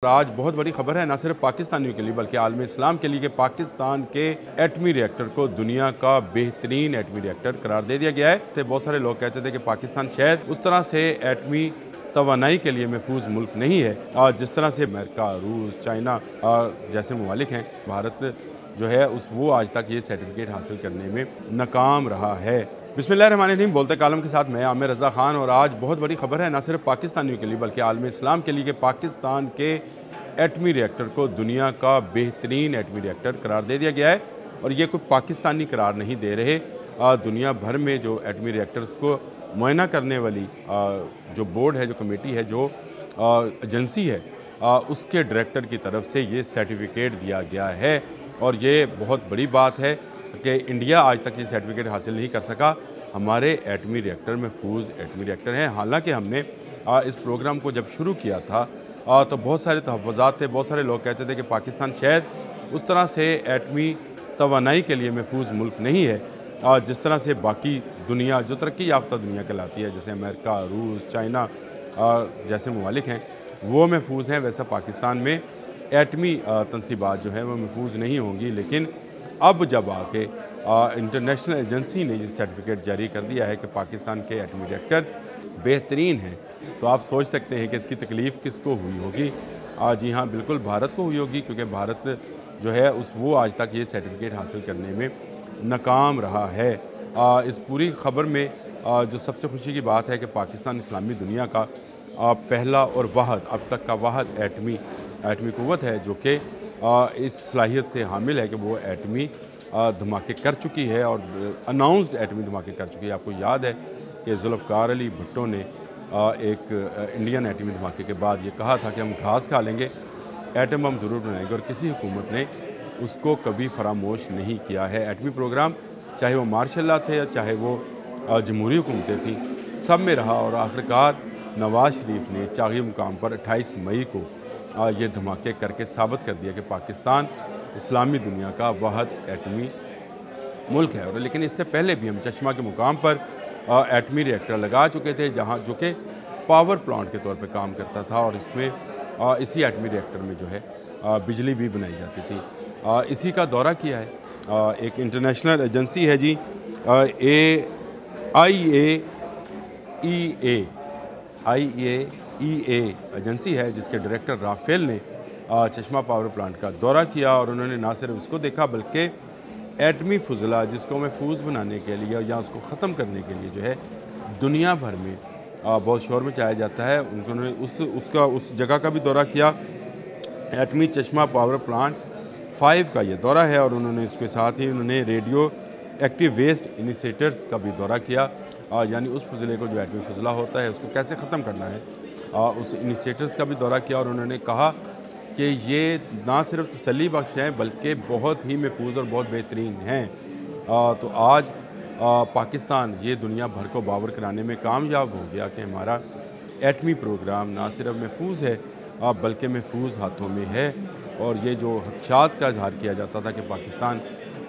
آج بہت بڑی خبر ہے نہ صرف پاکستانیوں کے لیے بلکہ عالم اسلام کے لیے کہ پاکستان کے ایٹمی ری ایکٹر کو دنیا کا بہترین ایٹمی ری ایکٹر قرار دے دیا گیا ہے۔ بہت سارے لوگ کہتے تھے کہ پاکستان شاید اس طرح سے ایٹمی توانائی کے لیے محفوظ ملک نہیں ہے جس طرح سے امریکہ، روس، چائنا جیسے ممالک ہیں۔ بھارت جو ہے وہ آج تک یہ سرٹیفکیٹ حاصل کرنے میں ناکام رہا ہے۔ بسم اللہ الرحمن الرحیم، بولتے کالم کے ساتھ میں عامر رضا خان، اور آج بہت بڑی خبر ہے نہ صرف پاکستانیوں کے لیے بلکہ عالم اسلام کے لیے کہ پاکستان کے ایٹمی ری ایکٹر کو دنیا کا بہترین ایٹمی ری ایکٹر قرار دے دیا گیا ہے۔ اور یہ کوئی پاکستانی قرار نہیں دے رہے، دنیا بھر میں جو ایٹمی ری ایکٹرز کو معائنہ کرنے والی جو بورڈ ہے، جو کمیٹی ہے، جو ایجنسی ہے، اس کے ڈائریکٹر کی طرف سے یہ سرٹیفکیٹ دیا گیا ہے۔ اور یہ بہت بڑی بات ہے کہ انڈیا آج تک یہ سرٹیفکیٹ حاصل نہیں کر سکا۔ ہمارے ایٹمی ری ایکٹر محفوظ ایٹمی ری ایکٹر ہیں۔ حالانکہ ہم نے اس پروگرام کو جب شروع کیا تھا تو بہت سارے تحفظات تھے، بہت سارے لوگ کہتے تھے کہ پاکستان شاید اس طرح سے ایٹمی توانائی کے لیے محفوظ ملک نہیں ہے جس طرح سے باقی دنیا جو ترقی یافتہ دنیا کہلاتی ہے، جیسے امریکہ، روس، چائنا جیسے ممالک ہیں، وہ محفوظ ہیں، ویسا پاکستان میں ایٹمی تنصیبات جو ہیں وہ محفوظ نہیں ہوں گی۔ لیکن اب جب آ کے انٹرنیشنل ایجنسی نے یہ سرٹیفکیٹ جاری کر دیا ہے کہ پاکستان کے ایٹمی ری ایکٹر بہترین ہیں، تو آپ سوچ سکتے ہیں کہ اس کی تکلیف کس کو ہوئی ہوگی۔ جی ہاں، بالکل بھارت کو ہوئی ہوگی، کیونکہ بھارت جو ہے وہ آج تک یہ سرٹیفکیٹ حاصل کرنے میں ناکام رہا ہے۔ اس پوری خبر میں جو سب سے خوشی کی بات ہے کہ پاکستان اسلامی دنیا کا پہلا اور واحد اب تک کا واحد ایٹمی قوت ہے جو کہ اس صلاحیت سے حامل ہے کہ وہ ایٹمی دھماکے کر چکی ہے اور اناؤنسڈ ایٹمی دھماکے کر چکی ہے۔ آپ کو یاد ہے کہ ذوالفقار علی بھٹو نے ایک انڈین ایٹمی دھماکے کے بعد یہ کہا تھا کہ ہم گھاس کھا لیں گے، ایٹم بم ضرور بنائیں گے، اور کسی حکومت نے اس کو کبھی فراموش نہیں کیا ہے۔ ایٹمی پروگرام چاہے وہ مارشل لا تھے یا چاہے وہ جمہوری حکومتیں تھیں، سب میں رہا، اور آخرکار نواز شریف نے چاغی مقام پر 28 مئی کو یہ دھماکے کر کے ثابت کر دیا کہ پاکستان اسلامی دنیا کا واحد ایٹمی ملک ہے۔ اور لیکن اس سے پہلے بھی ہم چشمہ کے مقام پر ایٹمی ری ایکٹر لگا چکے تھے، جہاں جو کہ پاور پلانٹ کے طور پہ کام کرتا تھا، اور اس میں اسی ایٹمی ری ایکٹر میں جو ہے بجلی بھی بنائی جاتی تھی۔ اسی کا دورہ کیا ہے ایک انٹرنیشنل ایجنسی ہے جی، IAEA ایجنسی ہے، جس کے ڈائریکٹر رافیل نے چشمہ پاور پلانٹ کا دورہ کیا، اور انہوں نے نہ صرف اس کو دیکھا بلکہ ایٹمی فضلہ جس کو محفوظ بنانے کے لیے یا اس کو ختم کرنے کے لیے جو ہے دنیا بھر میں بہت شور مچایا جاتا ہے، انہوں نے اس جگہ کا بھی دورہ کیا۔ ایٹمی چشمہ پاور پلانٹ 5 کا یہ دورہ ہے، اور انہوں نے اس کے ساتھ ہی انہوں نے ریڈیو ایکٹیو ویسٹ انیشیٹرز کا بھی دورہ کیا، یعنی اس فضلے کو جو ایٹمی فضلہ ہوتا ہے اس کو کیسے ختم کرنا ہے، اس انیشیٹرز کا بھی دورہ کیا، اور انہوں نے کہا کہ یہ نہ صرف تسلی بخش ہیں بلکہ بہت ہی محفوظ اور بہت بہترین ہیں۔ تو آج پاکستان یہ دنیا بھر کو باور کرانے میں کامیاب ہو گیا کہ ہمارا ایٹمی پروگرام نہ صرف محفوظ ہے بلکہ محفوظ ہاتھوں میں ہے۔ اور یہ جو خدشات کا اظہار کیا جاتا تھا کہ پاکستان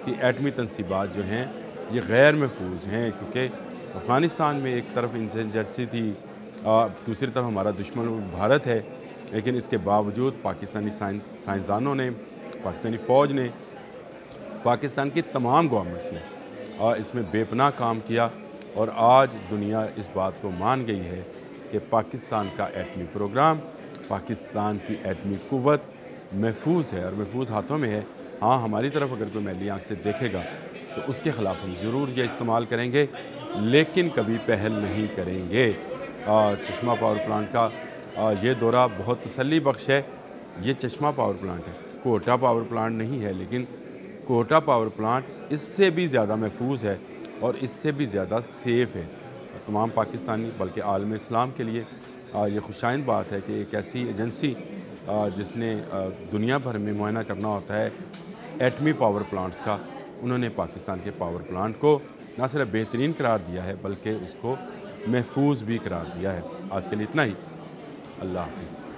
کی ایٹمی تنصیبات جو ہیں یہ غیر محفوظ ہیں، کیونکہ افغانستان میں ایک طرف انسرجنسی تھی، دوسری طرف ہمارا دشمن بھارت ہے، لیکن اس کے باوجود پاکستانی سائنسدانوں نے، پاکستانی فوج نے، پاکستان کی تمام گورنمنٹس نے اس میں بے پناہ کام کیا، اور آج دنیا اس بات کو مان گئی ہے کہ پاکستان کا ایٹمی پروگرام، پاکستان کی ایٹمی قوت محفوظ ہے اور محفوظ ہاتھوں میں ہے۔ ہاں، ہماری طرف اگر کوئی میلی آنکھ سے دیکھے گا تو اس کے خلاف ہم ضرور یہ استعمال کریں گے، لیکن کبھی پہل نہیں کریں گے۔ چشمہ پاور پلانٹ کا یہ دورہ بہت تسلی بخش ہے۔ یہ چشمہ پاور پلانٹ ہے، کوئٹہ پاور پلانٹ نہیں ہے، لیکن کوئٹہ پاور پلانٹ اس سے بھی زیادہ محفوظ ہے اور اس سے بھی زیادہ سیف ہے۔ تمام پاکستانی بلکہ عالم اسلام کے لیے یہ خوشائن بات ہے کہ ایک ایسی ایجنسی جس نے دنیا بھر میں معائنہ کرنا ہوتا ہے ایٹمی پاور پلانٹس کا، انہوں نے پاکستان کے پاور پلانٹ کو نہ صرف بہترین قرار دیا ہے بلکہ اس کو محفوظ بھی قرار دیا ہے۔ آج کے لیے اتنا ہی، اللہ حافظ۔